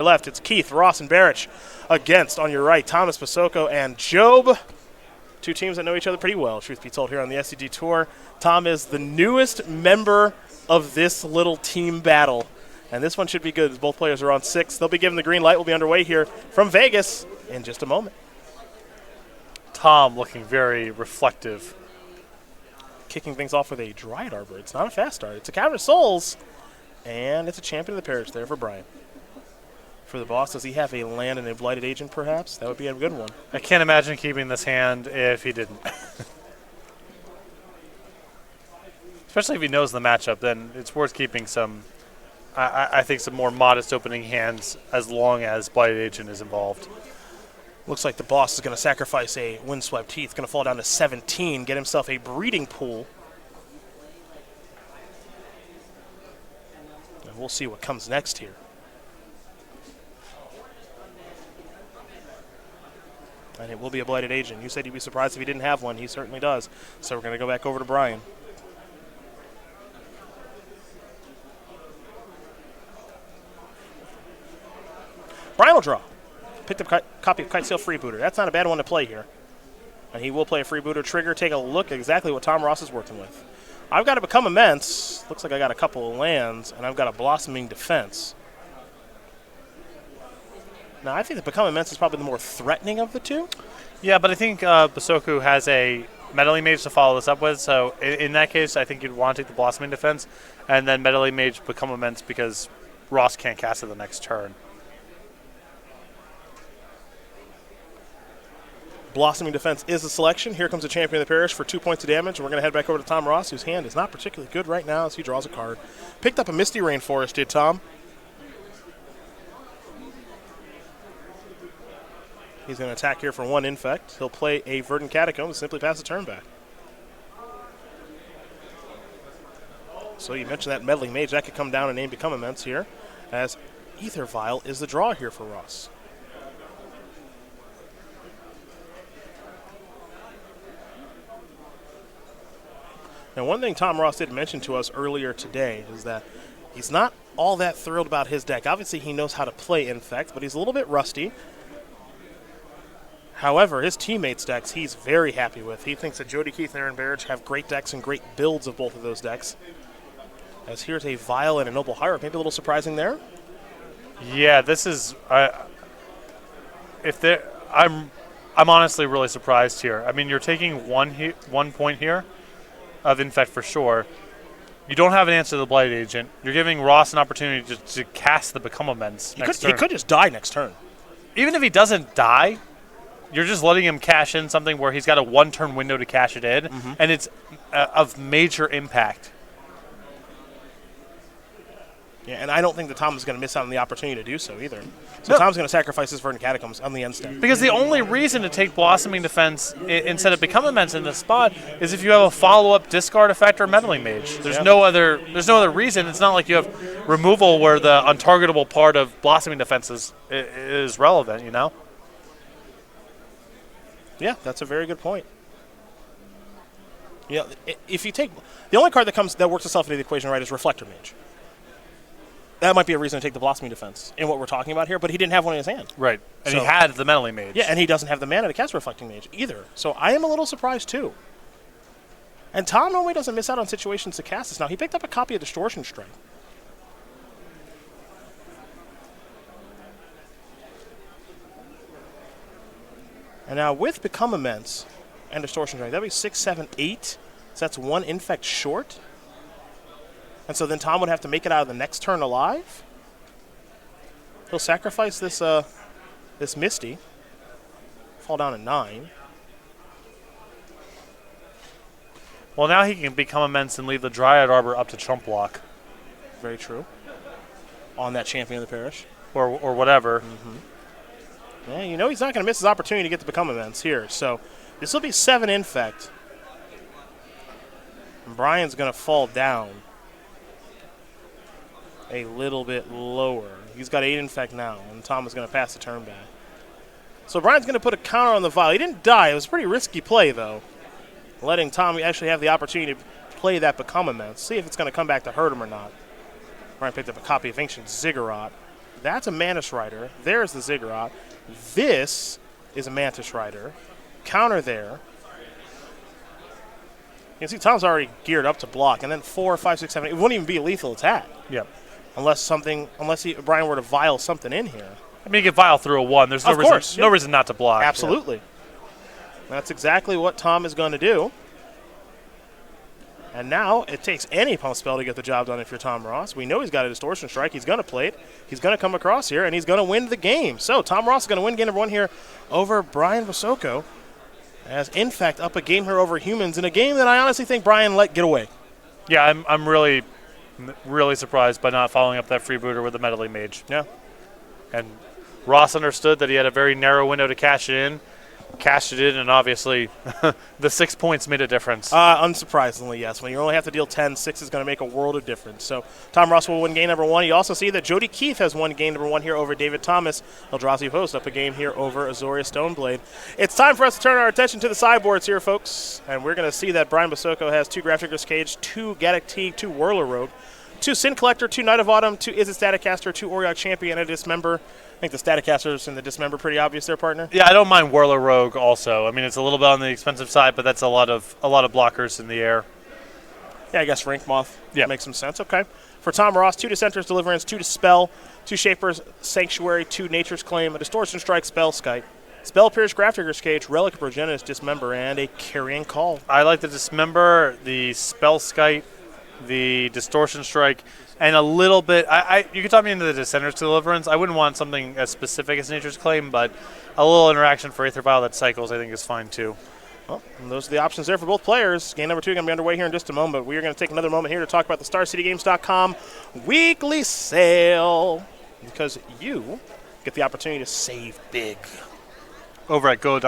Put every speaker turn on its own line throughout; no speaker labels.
left, it's Keith, Ross, and Barich. Against, on your right, Thomas, Basoco, and Job. Two teams that know each other pretty well, truth be told, here on the SCG Tour. Tom is the newest member of this little team battle. And this one should be good as both players are on 6. They'll be given the green light. We'll be underway here from Vegas in just a moment.
Tom looking very reflective.
Kicking things off with a Dryad Arbor. It's not a fast start. It's a Cavern of Souls. And it's a Champion of the Parish there for Brian. For the boss, does he have a land and a Blighted Agent, perhaps? That would be a good one.
I can't imagine keeping this hand if he didn't. Especially if he knows the matchup, then it's worth keeping some, I think, some more modest opening hands as long as Blighted Agent is involved.
Looks like the boss is going to sacrifice a Windswept Heath. Going to fall down to 17, get himself a breeding pool. And we'll see what comes next here. And it will be a Blighted Agent. You said you'd be surprised if he didn't have one. He certainly does. So we're going to go back over to Brian. Brian will draw. Picked up a copy of Kitesail Freebooter. That's not a bad one to play here. And he will play a Freebooter trigger. Take a look at exactly what Tom Ross is working with. I've got to Become Immense. Looks like I got a couple of lands, and I've got a Blossoming Defense. Now, I think the Become Immense is probably the more threatening of the two.
Yeah, but I think Basoco has a Meddling Mage to follow this up with, so in that case, I think you'd want to take the Blossoming Defense, and then Meddling Mage Become Immense because Ross can't cast it the next turn.
Blossoming Defense is the selection. Here comes the Champion of the Parish for 2 points of damage, and we're going to head back over to Tom Ross, whose hand is not particularly good right now as he draws a card. Picked up a Misty Rainforest, did Tom. He's going to attack here for 1 Infect. He'll play a Verdant Catacomb and simply pass the turn back. So you mentioned that Meddling Mage. That could come down and name Become Immense here, as Ether Vial is the draw here for Ross. Now, one thing Tom Ross did mention to us earlier today is that he's not all that thrilled about his deck. Obviously, he knows how to play Infect, but he's a little bit rusty. However, his teammates' decks he's very happy with. He thinks that Jody, Keith, and Aaron Barich have great decks and great builds of both of those decks. As here's a Vial and a Noble Hierarch. Maybe a little surprising there.
Yeah, this is. I'm honestly really surprised here. I mean, you're taking 1 point here of Infect for sure. You don't have an answer to the Blighted Agent. You're giving Ross an opportunity to cast the Become Immense next turn.
He could just die next turn.
Even if he doesn't die, you're just letting him cash in something where he's got a 1-turn window to cash it in, and it's of major impact.
Yeah, and I don't think that Tom is going to miss out on the opportunity to do so either. So Tom's going to sacrifice his Verdant Catacombs on the end step.
Because the only reason to take Blossoming Defense instead of Become Immense in this spot is if you have a follow-up discard effect or Meddling Mage. There's no other reason. It's not like you have removal where the untargetable part of Blossoming Defense is relevant, you know?
Yeah, that's a very good point. Yeah, if you take the only card that works itself into the equation right is Reflector Mage. That might be a reason to take the Blossoming Defense in what we're talking about here, but he didn't have one in his hand.
Right, and he had the Meddling Mage.
Yeah, and he doesn't have the mana to cast Reflecting Mage either. So I am a little surprised too. And Tom normally doesn't miss out on situations to cast this. Now, he picked up a copy of Distortion Strike. And now with Become Immense and Distortion Strike, that would be 6, 7, 8. So that's 1 Infect short. And so then Tom would have to make it out of the next turn alive. He'll sacrifice this this Misty. Fall down to 9.
Well, now he can Become Immense and leave the Dryad Arbor up to Trump Block.
Very true. On that Champion of the Parish.
Or whatever.
Yeah, you know he's not going to miss his opportunity to get to Become Immense here. So this will be 7 Infect. And Brian's going to fall down a little bit lower. He's got 8 Infect now, and Tom is going to pass the turn back. So Brian's going to put a counter on the Vial. He didn't die. It was a pretty risky play, though, letting Tom actually have the opportunity to play that Become Immense. See if it's going to come back to hurt him or not. Brian picked up a copy of Ancient Ziggurat. That's a Mantis Rider. There's the Ziggurat. This is a Mantis Rider. Counter there. You can see Tom's already geared up to block, and then 4, 5, 6, 7. It wouldn't even be a lethal attack.
Yep.
Unless Brian were to vial something in here.
I mean, you can vial through a 1. There's no reason not to block.
Absolutely. Yeah. That's exactly what Tom is going to do. And now it takes any pump spell to get the job done if you're Tom Ross. We know he's got a Distortion Strike. He's going to play it. He's going to come across here, and he's going to win the game. So Tom Ross is going to win game number 1 here over Brian Basoco. As, in fact, up a game here over Humans in a game that I honestly think Brian let get away.
Yeah, I'm really surprised by not following up that freebooter with the Meddling Mage.
Yeah.
And Ross understood that he had a very narrow window to cash it in. Cashed it in, and obviously the 6 points made a difference.
Unsurprisingly, yes. When you only have to deal 10, 6 is going to make a world of difference. So Tom Ross will win game number 1. You also see that Jody Keith has won game number 1 here over David Thomas. Eldrazi Post up a game here over Azoria Stoneblade. It's time for us to turn our attention to the sideboards here, folks. And we're going to see that Brian Basoco has 2 Grafdigger's Cage, 2 Gaddock Teague, 2 Whirler Rogue, 2 Sin Collector, 2 Knight of Autumn, 2 Izzet Staticaster, 2 Oriok Champion, and a Dismember. I think the Staticasters and the Dismember pretty obvious there, partner.
Yeah, I don't mind Whirler Rogue also. I mean, it's a little bit on the expensive side, but that's a lot of blockers in the air.
Yeah, I guess Rank Moth makes some sense. Okay. For Tom Ross, 2 Dissenter's Deliverance, 2 Dispel, 2 Shaper's Sanctuary, 2 Nature's Claim, a Distortion Strike, Spell Skite, Spell Pierce, Grafdigger's Cage, Relic of Progenitus, Dismember, and a Carrion Call.
I like the Dismember, the Spell Skite, the Distortion Strike, and a little bit. You could talk me into the Dissenter's Deliverance. I wouldn't want something as specific as Nature's Claim, but a little interaction for Aether Vial that cycles I think is fine too.
Well, and those are the options there for both players. Game number 2 going to be underway here in just a moment, but we are going to take another moment here to talk about the StarCityGames.com weekly sale, because you get the opportunity to save big.
Over at Go.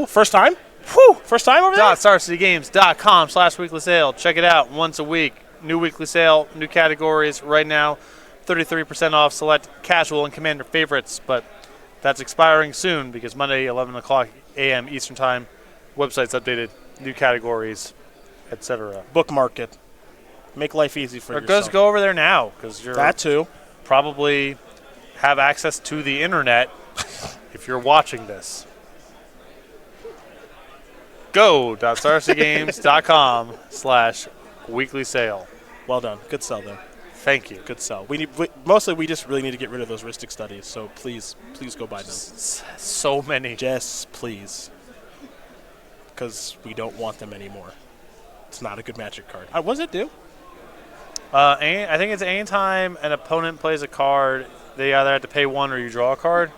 First time? Whew. First time over there?
StarCityGames.com/weekly sale. Check it out once a week. New weekly sale, new categories right now. 33% off select casual and commander favorites, but that's expiring soon because Monday, 11 o'clock a.m. Eastern Time. Website's updated, new categories, etc.
Bookmark it. Make life easy for yourself.
Or just go over there now because you're
that too.
Probably have access to the internet if you're watching this. Go.starcitygames.com/weekly sale.
Well done. Good sell there.
Thank you.
Good sell. We just really need to get rid of those Ristic studies, so please go buy them.
So many.
Just please. Because we don't want them anymore. It's not a good Magic card. What does it do?
I think it's anytime an opponent plays a card, they either have to pay 1 or you draw a card.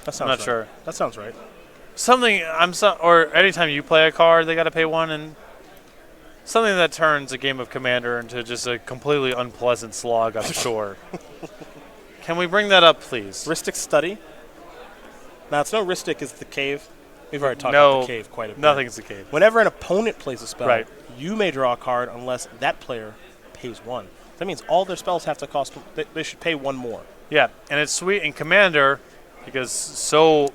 I'm
not sure.
That sounds right.
Or anytime you play a card, they got to pay 1, and something that turns a game of Commander into just a completely unpleasant slog, I'm sure. Can we bring that up, please?
Ristic Study? No, it's no Ristic is the cave. We've already talked about the cave quite a bit.
Nothing's the cave.
Whenever an opponent plays a spell,
right,
you may draw a card unless that player pays 1. That means all their spells have to cost, they should pay 1 more.
Yeah, and it's sweet in Commander because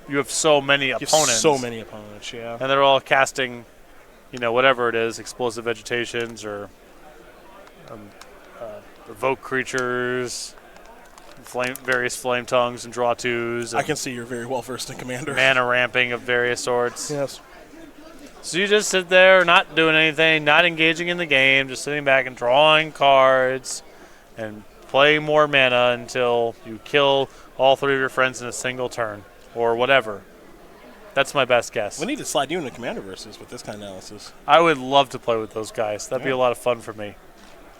you have so many opponents.
So many opponents, yeah.
And they're all casting, whatever it is, explosive vegetations or evoke creatures, various flame tongues and draw 2s.
I can see you're very well versed in Commander.
Mana ramping of various sorts.
Yes.
So you just sit there, not doing anything, not engaging in the game, just sitting back and drawing cards and playing more mana until you kill all 3 of your friends in a single turn or whatever. That's my best guess.
We need to slide you into Commander versus with this kind of analysis.
I would love to play with those guys. That'd be a lot of fun for me.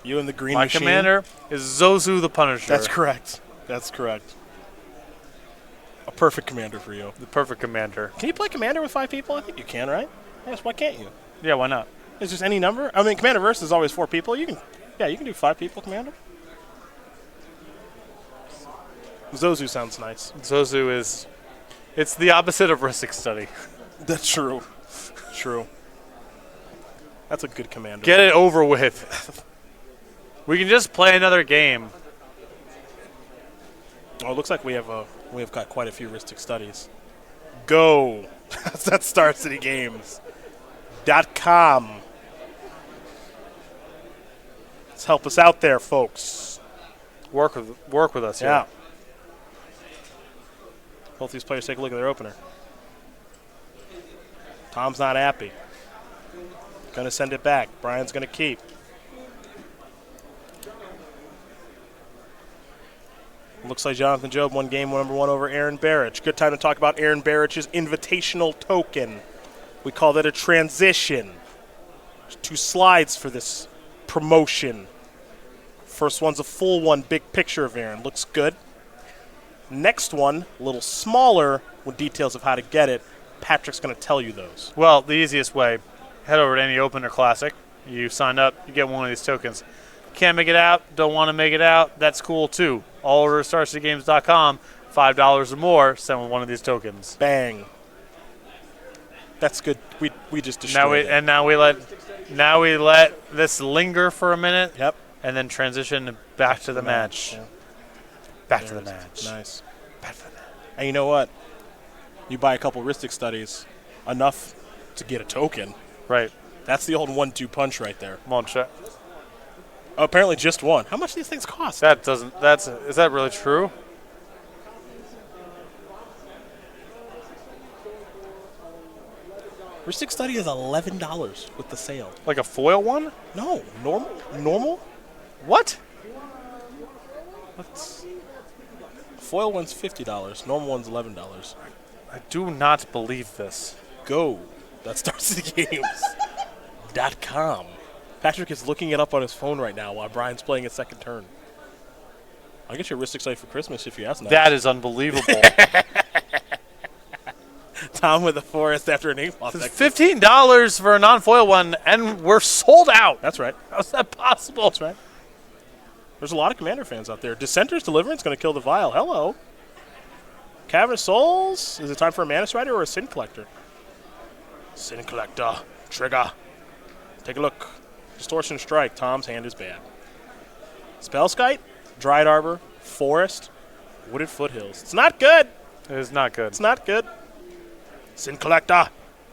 You and the green
My
machine.
commander is Zozu the Punisher.
That's correct. That's correct. A perfect commander for you.
The perfect commander.
Can you play Commander with 5 people? I think you can, right? Yes, why can't you?
Yeah, why not?
It's just any number. I mean, Commander versus is always 4 people. You can do 5 people Commander. Zozu sounds nice.
Zozu it's the opposite of Ristic Study.
That's true. True. That's a good commander.
Get it over with. We can just play another game.
Oh, it looks like we have got quite a few Ristic studies. Go. That's StarCityGames.com. Let's help us out there, folks.
work with us here.
Yeah. Both these players take a look at their opener. Tom's not happy. Going to send it back. Brian's going to keep. Looks like Jonathan Job won game number 1 over Aaron Barich. Good time to talk about Aaron Barich's invitational token. We call that a transition. There's 2 slides for this promotion. First one's a full one, big picture of Aaron. Looks good. Next one, a little smaller, with details of how to get it. Patrick's going to tell you those.
Well, the easiest way, head over to any Opener Classic. You sign up, you get one of these tokens. Can't make it out, don't want to make it out, that's cool too. All order at StarCityGames.com, $5 or more, send one of these tokens.
Bang. That's good. We just destroyed it.
Now we let this linger for a minute.
Yep.
And then transition back to the match.
Yeah.
Back to the match.
Nice.
Back to the match.
And you know what? You buy a couple Ristic studies, enough to get a token.
Right.
That's the old 1-2 punch right there.
Come on, check.
Oh, apparently just one. How much do these things cost?
Is that really true?
Ristic study is $11 with the sale.
Like a foil one?
No, normal.
What?
Foil one's $50. Normal one's $11.
I do not believe this.
Go. That starts the games.com. Patrick is looking it up on his phone right now while Brian's playing his second turn. I'll get you a Ristic study for Christmas if you ask.
That is unbelievable.
Tom with the forest after an 8 month.
$15 for a non-foil one, and we're sold out.
That's right.
How's that possible?
That's right. There's a lot of Commander fans out there. Dissenter's Deliverance going to kill the Vial. Hello. Cavern of Souls. Is it time for a Mana Strider or a Sin Collector? Sin Collector. Trigger. Take a look. Distortion Strike. Tom's hand is bad. Spellskite. Dried Arbor. Forest. Wooded Foothills. It's not good.
It is not good.
It's not good. Sin Collector.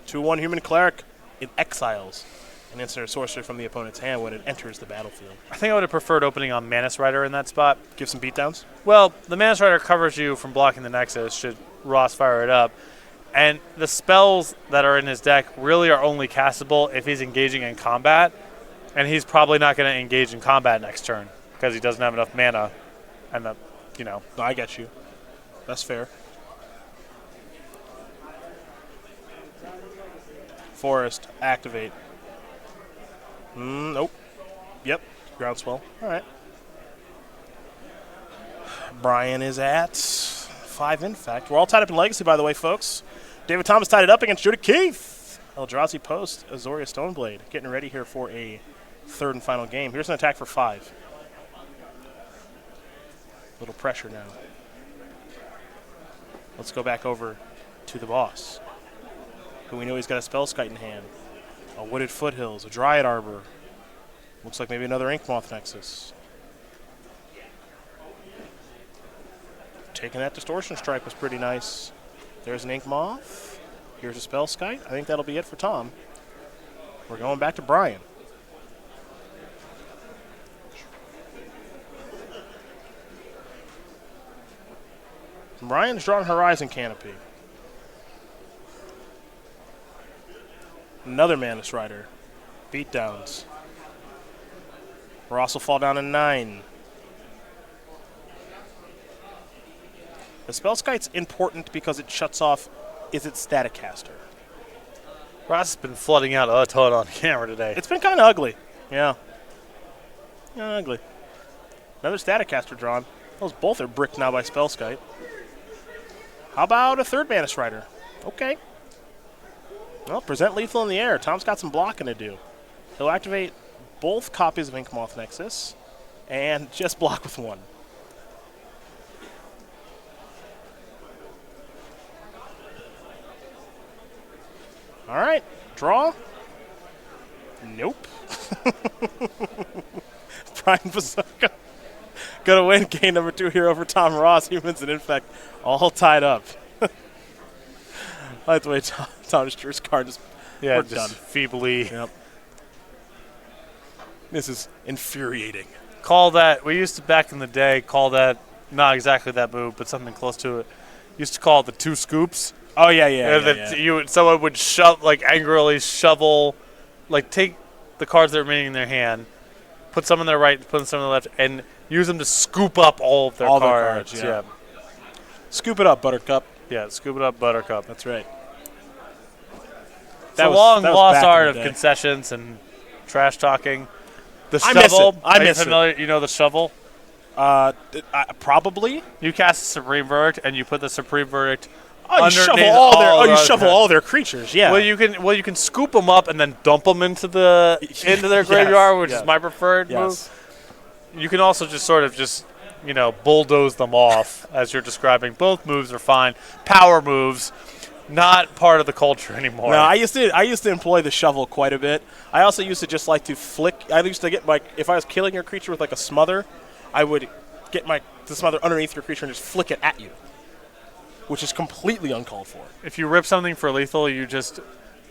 2/1 Human Cleric. It exiles an instant or sorcery from the opponent's hand when it enters the battlefield.
I think I would have preferred opening on Mana Strider in that spot.
Give some beatdowns?
Well, the Mana Strider covers you from blocking the Nexus, should Ross fire it up. And the spells that are in his deck really are only castable if he's engaging in combat. And he's probably not going to engage in combat next turn because he doesn't have enough mana. And,
No, I get you. That's fair. Forest, activate. Nope. Yep, Groundswell. All right. Brian is at 5, in fact. We're all tied up in Legacy, by the way, folks. David Thomas tied it up against Judah Keith. Eldrazi Post, Azoria Stoneblade. Getting ready here for a third and final game. Here's an attack for 5. Little pressure now. Let's go back over to the boss, who we know he's got a Spellskite in hand, a Wooded Foothills, a Dryad Arbor. Looks like maybe another Inkmoth Nexus. Taking that Distortion Strike was pretty nice. There's an Inkmoth. Here's a Spellskite. I think that'll be it for Tom. We're going back to Brian. Brian's drawing Horizon Canopy. Another Mana Strider. Beatdowns. Ross will fall down to 9. The Spellskite's important because it shuts off Is It Static Caster.
Ross has been flooding out a ton on camera today.
It's been kind of ugly. Yeah. Yeah, ugly. Another Static Caster drawn. Those both are bricked now by Spellskite. How about a third Mana Strider? Okay. Well, present lethal in the air. Tom's got some blocking to do. He'll activate both copies of Inkmoth Nexus and just block with one. All right. Draw. Nope. Brian Basoco going to win game number 2 here over Tom Ross. Humans and Infect all tied up. I like the way Tom just drew his card.
Yeah,
we're
just
done.
feebly.
Yep. This is infuriating.
call that. We used to back in the day call that not exactly that move, but something close to it. Used to call it the 2 scoops.
Oh yeah.
Someone would angrily shovel, take the cards that are remaining in their hand, put some on their right, put some on their left, and use them to scoop up all of their cards. Yeah.
Scoop it up, Buttercup.
Yeah, scoop it up, Buttercup.
That's right.
It's a long lost art of concessions and trash talking. The shovel.
I miss it.
Familiar? You know the shovel?
Probably.
You cast a Supreme Verdict, and you put the Supreme Verdict.
Oh, you shovel all their creatures. Yeah.
Well, you can scoop them up and then dump them into their graveyard, which is my preferred move. You can also just sort of bulldoze them off, as you're describing. Both moves are fine. Power moves, not part of the culture anymore.
No, I used to employ the shovel quite a bit. I also used to just like to flick. I used to get if I was killing your creature with a smother, I would get the smother underneath your creature and just flick it at you, which is completely uncalled for.
If you rip something for lethal, you just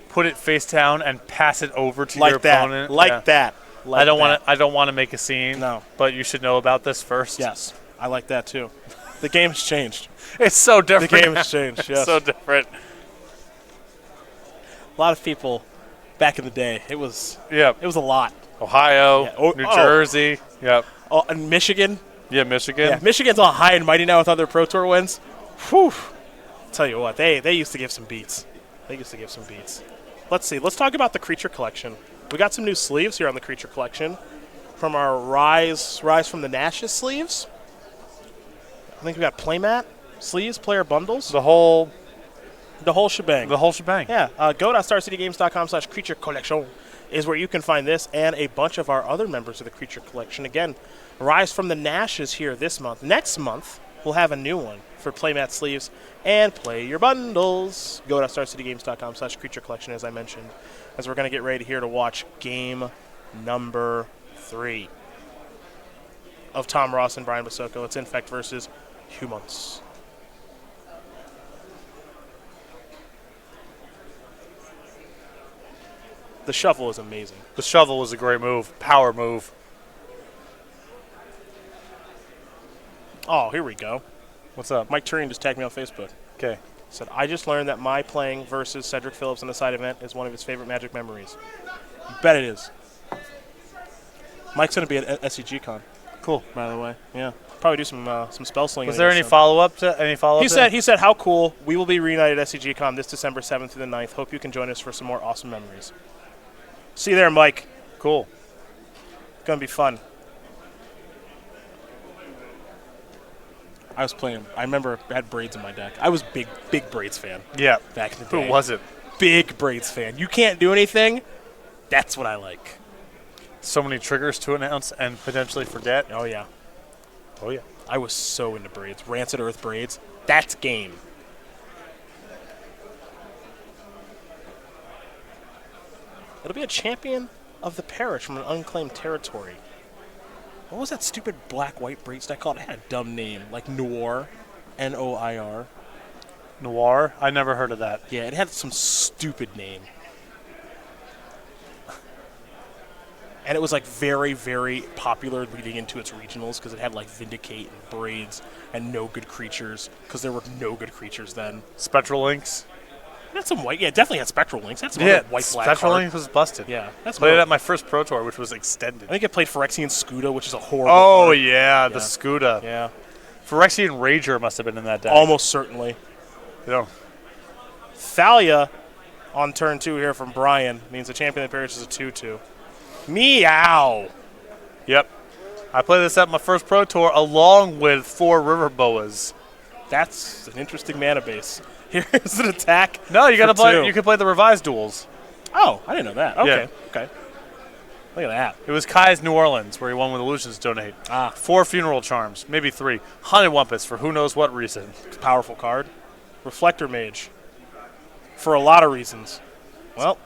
put it face down and pass it over to your opponent. I don't want to make a scene.
No,
but you should know about this first.
Yes, I like that too. The game's changed.
It's so different.
The game's changed. Yes.
It's so different.
A lot of people back in the day. It was a lot.
Ohio, New Jersey. Yep.
Oh, and Michigan.
Yeah, Michigan.
Yeah, Michigan's all high and mighty now with other Pro Tour wins. Whew. Tell you what, they used to give some beats. Let's see. Let's talk about the creature collection. We got some new sleeves here on the creature collection from our Rise from the Nashes sleeves. I think we got playmat sleeves, player bundles.
The whole
shebang. Yeah. Go.starcitygames.com/creature collection is where you can find this and a bunch of our other members of the creature collection. Again, Rise from the Nashes here this month. Next month, we'll have a new one for playmat sleeves and play your bundles. Go.starcitygames.com/creature collection, as I mentioned, as we're going to get ready here to watch game number 3 of Tom Ross and Brian Basoco. It's Infect versus Humans. The shovel is amazing.
The shovel was a great move. Power move.
Oh, here we go.
What's up?
Mike Turing just tagged me on Facebook.
Okay.
Said, I just learned that my playing versus Cedric Phillips in a side event is one of his favorite Magic memories. You bet it is. Mike's going to be at SCGCon.
Cool.
By the way. Yeah. Probably do some spell slinging.
Was there any follow-up to any follow-up?
He said, how cool. We will be reunited at SCGCon this December 7th through the 9th. Hope you can join us for some more awesome memories. See you there, Mike.
Cool.
Going to be fun. I was playing. I remember I had Braids in my deck. I was big Braids fan.
Yeah.
Back in the day.
Who wasn't?
Big Braids fan. You can't do anything. That's what I like.
So many triggers to announce and potentially forget.
Oh, yeah.
Oh, yeah.
I was so into Braids. Rancid Earth Braids. That's game. It'll be a champion of the parish from an unclaimed territory. What was that stupid black-white Braids deck called? It had a dumb name, like Noir, Noir.
Noir? I never heard of that.
Yeah, it had some stupid name. And it was like very, very popular leading into its regionals because it had like Vindicate and Braids and no good creatures because there were no good creatures then.
Spectral Links?
It had some white. Yeah, it definitely had Spectral Links. That's some white black
Spectral Links was busted.
Yeah, that's
played it at my first Pro Tour, which was extended.
I think it played Phyrexian Scuda, which is a horrible.
Oh
card.
yeah, the Scuda.
Yeah,
Phyrexian Rager must have been in that deck.
Almost certainly.
Yeah.
Thalia on turn 2 here from Brian means the champion of the parish is a 2/2. Meow.
Yep. I played this at my first Pro Tour along with 4 River Boas.
That's an interesting mana base. Here's an attack.
No, you gotta play. You can play the revised duels.
Oh, I didn't know that. Okay,
yeah.
Okay. Look at that.
It was Kai's New Orleans where he won with Illusions Donate. 4 Funeral Charms, maybe 3. Honeywampus for who knows what reason.
Powerful card. Reflector Mage. For a lot of reasons. Well,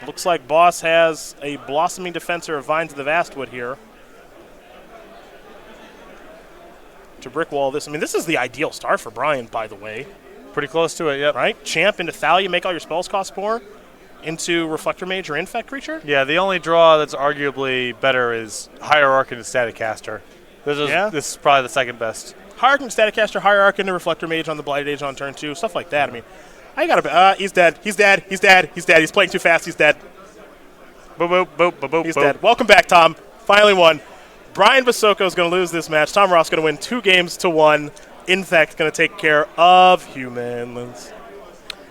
looks like Boss has a Blossoming Defensor of Vines of the Vastwood here. To brickwall this. I mean, this is the ideal start for Brian, by the way.
Pretty close to it, yep.
Right? Champ into Thalia, make all your spells cost more. into Reflector Mage or Infect Creature?
Yeah, the only draw that's arguably better is Hierarch and Static Caster. This is probably the second best.
Hierarch and Static Caster, Hierarch into Reflector Mage on the Blighted Age on turn 2, stuff like that. I mean, I gotta. He's dead. He's dead. He's dead. He's dead. He's playing too fast. He's dead.
Boop, boop, boop, boop, boop.
He's dead. Welcome back, Tom. Finally won. Brian Basoco is going to lose this match. Tom Ross going to win 2-1. Infect going to take care of humans.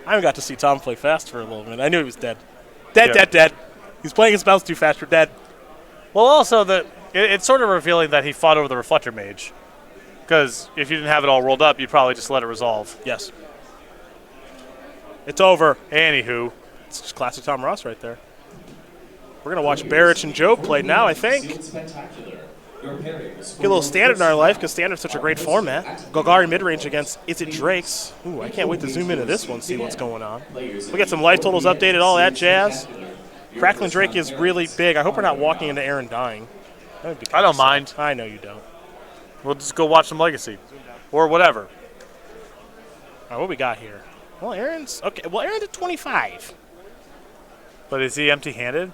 I haven't got to see Tom play fast for a little minute. I knew he was dead. Dead. He's playing his spells too fast. You're dead.
Well, also, it's sort of revealing that he fought over the Reflector Mage. Because if you didn't have it all rolled up, you'd probably just let it resolve.
Yes. It's over.
Anywho.
It's just classic Tom Ross right there. We're going to watch Barich and Job play now, I think. Get a little Standard in our life because Standard's such a great format. Golgari midrange against Is It Drakes. Ooh, I can't wait to zoom into this one, see what's going on. We get some life totals updated, all that jazz. Crackling Drake is really big. I hope we're not walking into Aaron dying.
I don't mind.
I know you don't.
We'll just go watch some Legacy. Or whatever.
All right, what we got here? Well, Aaron's okay. Well, Aaron's at 25.
But is he empty-handed?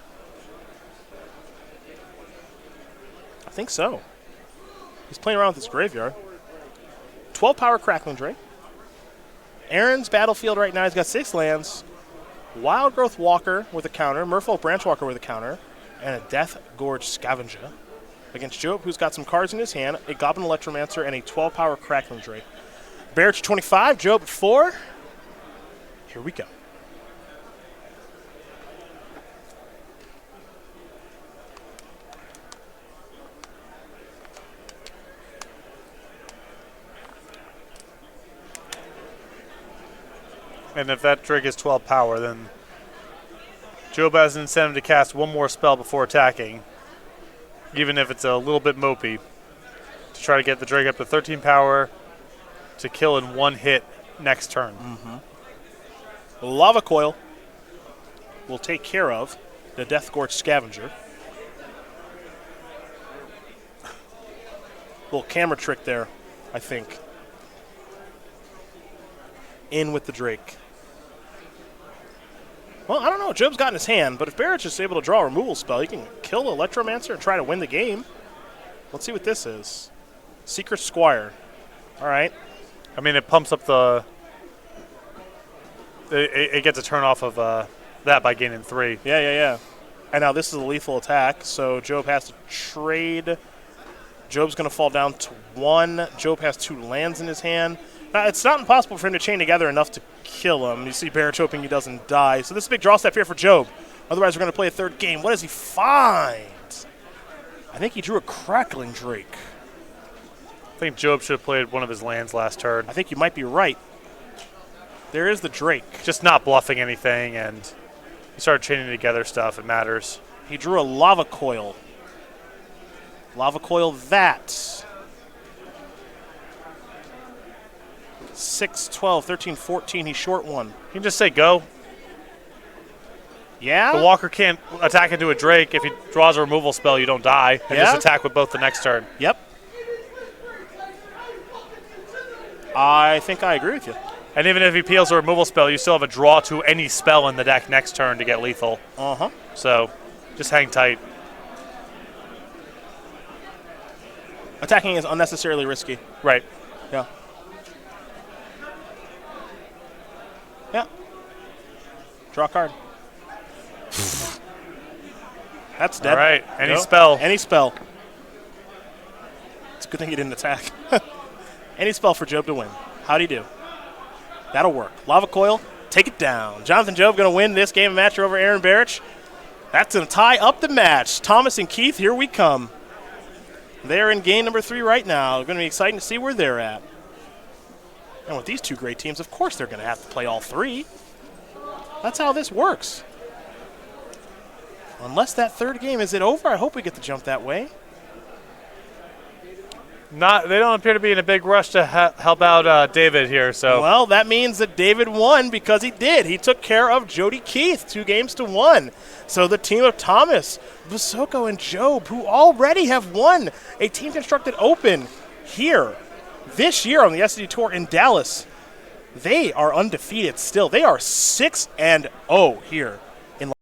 I think so. He's playing around with his graveyard. 12 power Crackling Drake. Aaron's battlefield right now, he's got 6 lands. Wild Growth Walker with a counter, Merfolk Branchwalker with a counter, and a Death Gorge Scavenger. Against Job, who's got some cards in his hand, a Goblin Electromancer, and a 12 power Crackling Drake. Barich 25, Job at 4. Here we go.
And if that Drake is 12 power, then Job has an incentive to cast one more spell before attacking, even if it's a little bit mopey, to try to get the Drake up to 13 power to kill in one hit next turn.
Lava Coil will take care of the Death Gorge Scavenger. Little camera trick there, I think. In with the Drake. Well, I don't know. Job's got in his hand, but if Barich is able to draw a removal spell, he can kill the Electromancer and try to win the game. Let's see what this is. Secret Squire. All right.
I mean, it pumps up the... It gets a turn off of that by gaining 3.
Yeah. And now this is a lethal attack, so Job has to trade. Job's going to fall down to 1. Job has 2 lands in his hand. Now, it's not impossible for him to chain together enough to kill him. You see Barich hoping he doesn't die. So this is a big draw step here for Job. Otherwise, we're going to play a third game. What does he find? I think he drew a Crackling Drake.
I think Job should have played one of his lands last turn.
I think you might be right. There is the Drake.
Just not bluffing anything, and you start chaining together stuff. It matters.
He drew a Lava Coil. Lava Coil that. 6, 12, 13, 14. He's short 1.
You can just say go.
Yeah?
The Walker can't attack into a Drake. If he draws a removal spell, you don't die. And just attack with both the next turn.
Yep. I think I agree with you.
And even if he peels a removal spell, you still have a draw to any spell in the deck next turn to get lethal. So just hang tight.
Attacking is unnecessarily risky.
Right.
Yeah. Yeah. Draw a card. That's dead.
All right. Any
Go.
spell.
Any spell. It's a good thing he didn't attack. Any spell for Job to win. How'd he do? That'll work. Lava Coil, take it down. Jonathan Job going to win this game match over Aaron Barich. That's going to tie up the match. Thomas and Keith, here we come. They're in game number 3 right now. It's going to be exciting to see where they're at. And with these two great teams, of course they're going to have to play all 3. That's how this works. Unless that third game, is it over? I hope we get to jump that way.
They don't appear to be in a big rush to help out David here. So
well, that means that David won because he did. He took care of Jody Keith 2-1. So the team of Thomas, Basoco, and Job, who already have won a Team Constructed Open here this year on the SCG Tour in Dallas, they are undefeated still. They are 6-0 here in